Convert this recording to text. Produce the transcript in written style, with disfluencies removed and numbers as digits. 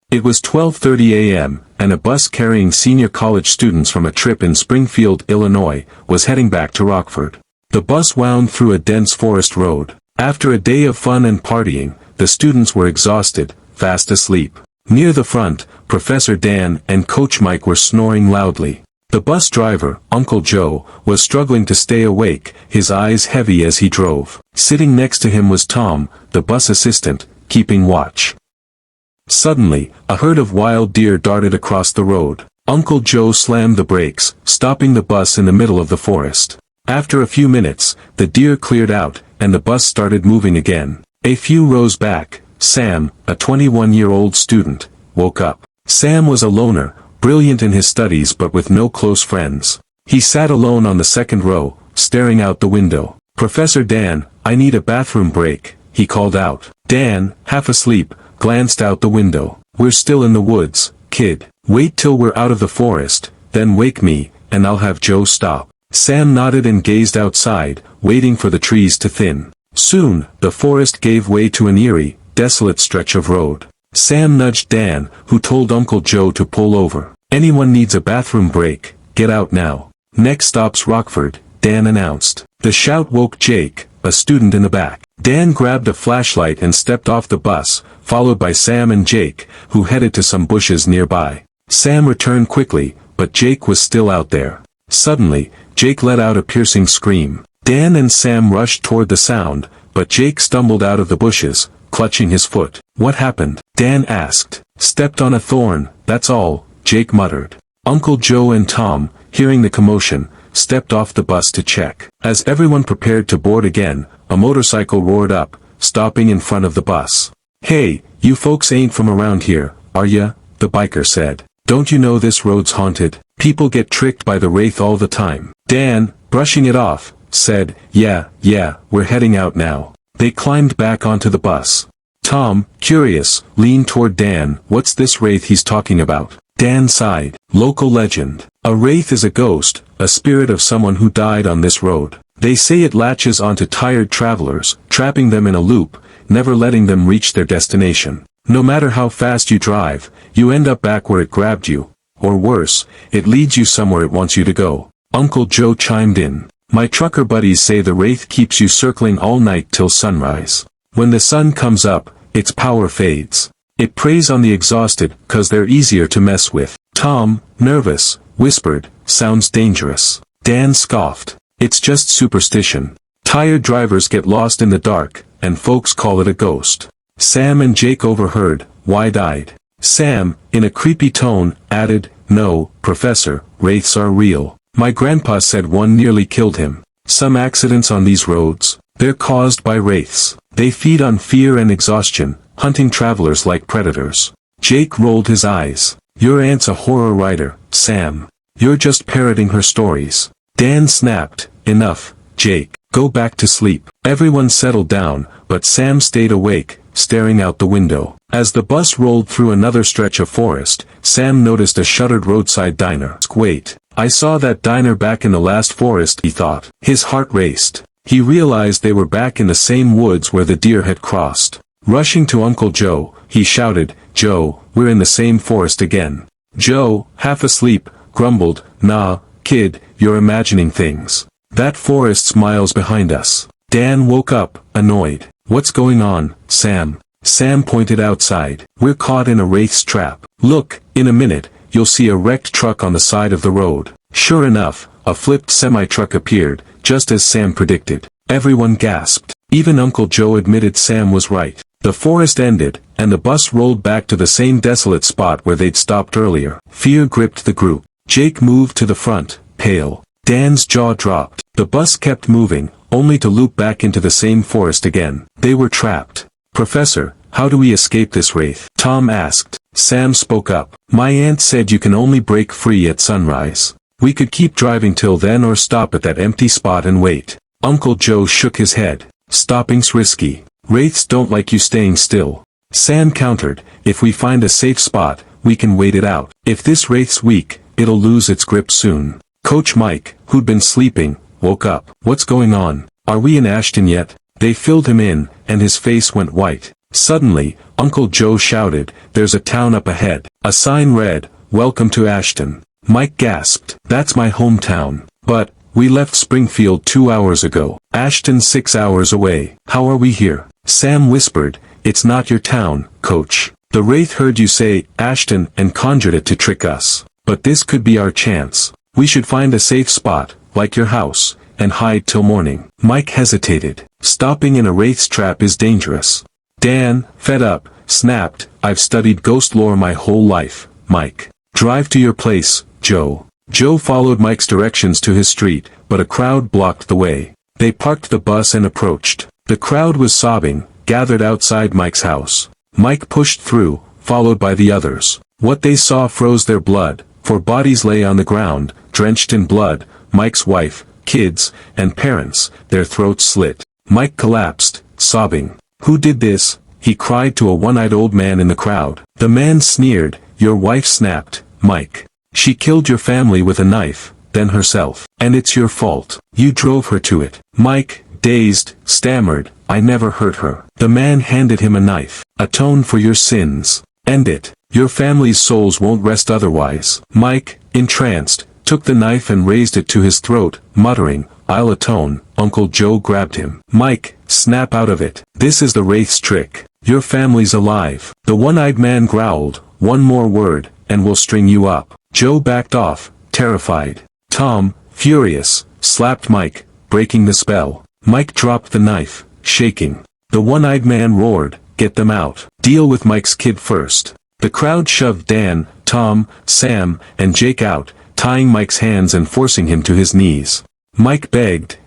It was 12:30 a.m., and a bus carrying senior college students from a trip in Springfield, Illinois, was heading back to Rockford. The bus wound through a dense forest road. After a day of fun and partying, the students were exhausted, fast asleep. Near the front, Professor Dan and Coach Mike were snoring loudly. The bus driver, Uncle Joe, was struggling to stay awake, his eyes heavy as he drove. Sitting next to him was Tom, the bus assistant, keeping watch. Suddenly, a herd of wild deer darted across the road. Uncle Joe slammed the brakes, stopping the bus in the middle of the forest. After a few minutes, the deer cleared out, and the bus started moving again. A few rows back, Sam, a 21-year-old student, woke up. Sam was a loner, brilliant in his studies but with no close friends. He sat alone on the second row, staring out the window. "Professor Dan, I need a bathroom break," he called out. Dan, half asleep, glanced out the window. "We're still in the woods, kid. Wait till we're out of the forest, then wake me, and I'll have Joe stop." Sam nodded and gazed outside, waiting for the trees to thin. Soon, the forest gave way to an eerie, desolate stretch of road. Sam nudged Dan, who told Uncle Joe to pull over. "Anyone needs a bathroom break, get out now. Next stop's Rockford," Dan announced. The shout woke Jake, a student in the back. Dan grabbed a flashlight and stepped off the bus, followed by Sam and Jake, who headed to some bushes nearby. Sam returned quickly, but Jake was still out there. Suddenly, Jake let out a piercing scream. Dan and Sam rushed toward the sound, but Jake stumbled out of the bushes, clutching his foot. "What happened?" Dan asked. "Stepped on a thorn, that's all," Jake muttered. Uncle Joe and Tom, hearing the commotion, stepped off the bus to check. As everyone prepared to board again, a motorcycle roared up, stopping in front of the bus. "Hey, you folks ain't from around here, are ya?" the biker said. "Don't you know this road's haunted? People get tricked by the Wraith all the time." Dan, brushing it off, said, Yeah, we're heading out now." They climbed back onto the bus. Tom, curious, leaned toward Dan. "What's this Wraith he's talking about?" Dan sighed. "Local legend. A Wraith is a ghost, a spirit of someone who died on this road. They say it latches onto tired travelers, trapping them in a loop, never letting them reach their destination. No matter how fast you drive, you end up back where it grabbed you. Or worse, it leads you somewhere it wants you to go." Uncle Joe chimed in. "My trucker buddies say the Wraith keeps you circling all night till sunrise. When the sun comes up, its power fades. It preys on the exhausted, 'cause they're easier to mess with." Tom, nervous, whispered, "Sounds dangerous." Dan scoffed. "It's just superstition. Tired drivers get lost in the dark, and folks call it a ghost." Sam and Jake overheard, wide-eyed. Sam, in a creepy tone, added, "No, Professor, Wraiths are real. My grandpa said one nearly killed him. Some accidents on these roads, they're caused by Wraiths. They feed on fear and exhaustion, hunting travelers like predators." Jake rolled his eyes. "Your aunt's a horror writer, Sam. You're just parroting her stories." Dan snapped, "Enough, Jake. Go back to sleep." Everyone settled down, but Sam stayed awake, staring out the window. As the bus rolled through another stretch of forest, Sam noticed a shuttered roadside diner. "Wait, I saw that diner back in the last forest," he thought. His heart raced. He realized they were back in the same woods where the deer had crossed. Rushing to Uncle Joe, he shouted, "Joe, we're in the same forest again." Joe, half asleep, grumbled, "Nah, kid, you're imagining things. That forest's miles behind us." Dan woke up, annoyed. "What's going on, Sam?" Sam pointed outside. "We're caught in a Wraith's trap. Look, in a minute, you'll see a wrecked truck on the side of the road." Sure enough, a flipped semi-truck appeared, just as Sam predicted. Everyone gasped. Even Uncle Joe admitted Sam was right. The forest ended, and the bus rolled back to the same desolate spot where they'd stopped earlier. Fear gripped the group. Jake moved to the front, pale. Dan's jaw dropped. The bus kept moving, only to loop back into the same forest again. They were trapped. "Professor, how do we escape this Wraith?" Tom asked. Sam spoke up. "My aunt said you can only break free at sunrise. We could keep driving till then or stop at that empty spot and wait." Uncle Joe shook his head. "Stopping's risky. Wraiths don't like you staying still." Sam countered, "If we find a safe spot, we can wait it out. If this Wraith's weak, it'll lose its grip soon." Coach Mike, who'd been sleeping, woke up. "What's going on? Are we in Ashton yet?" They filled him in, and his face went white. Suddenly, Uncle Joe shouted, "There's a town up ahead." A sign read, "Welcome to Ashton." Mike gasped. "That's my hometown." "But, we left Springfield 2 hours ago. Ashton's 6 hours away. How are we here?" Sam whispered, "It's not your town, Coach. The Wraith heard you say, Ashton, and conjured it to trick us. But this could be our chance. We should find a safe spot, like your house, and hide till morning." Mike hesitated. Stopping in a Wraith's trap is dangerous. Dan, fed up, snapped, "I've studied ghost lore my whole life, Mike. Drive to your place, Joe." Joe followed Mike's directions to his street, but a crowd blocked the way. They parked the bus and approached. The crowd was sobbing, gathered outside Mike's house. Mike pushed through, followed by the others. What they saw froze their blood, for bodies lay on the ground, drenched in blood, Mike's wife, kids, and parents, their throats slit. Mike collapsed, sobbing. "Who did this?" he cried to a one-eyed old man in the crowd. The man sneered, "Your wife," snapped Mike. "She killed your family with a knife, then herself. And it's your fault. You drove her to it." Mike, dazed, stammered, "I never hurt her." The man handed him a knife. "Atone for your sins. End it. Your family's souls won't rest otherwise." Mike, entranced, took the knife and raised it to his throat, muttering, "I'll atone." Uncle Joe grabbed him. "Mike, snap out of it. This is the Wraith's trick. Your family's alive." The one-eyed man growled, "One more word, and we'll string you up." Joe backed off, terrified. Tom, furious, slapped Mike, breaking the spell. Mike dropped the knife, shaking. The one-eyed man roared, "Get them out. Deal with Mike's kid first." The crowd shoved Dan, Tom, Sam, and Jake out, tying Mike's hands and forcing him to his knees. Mike begged,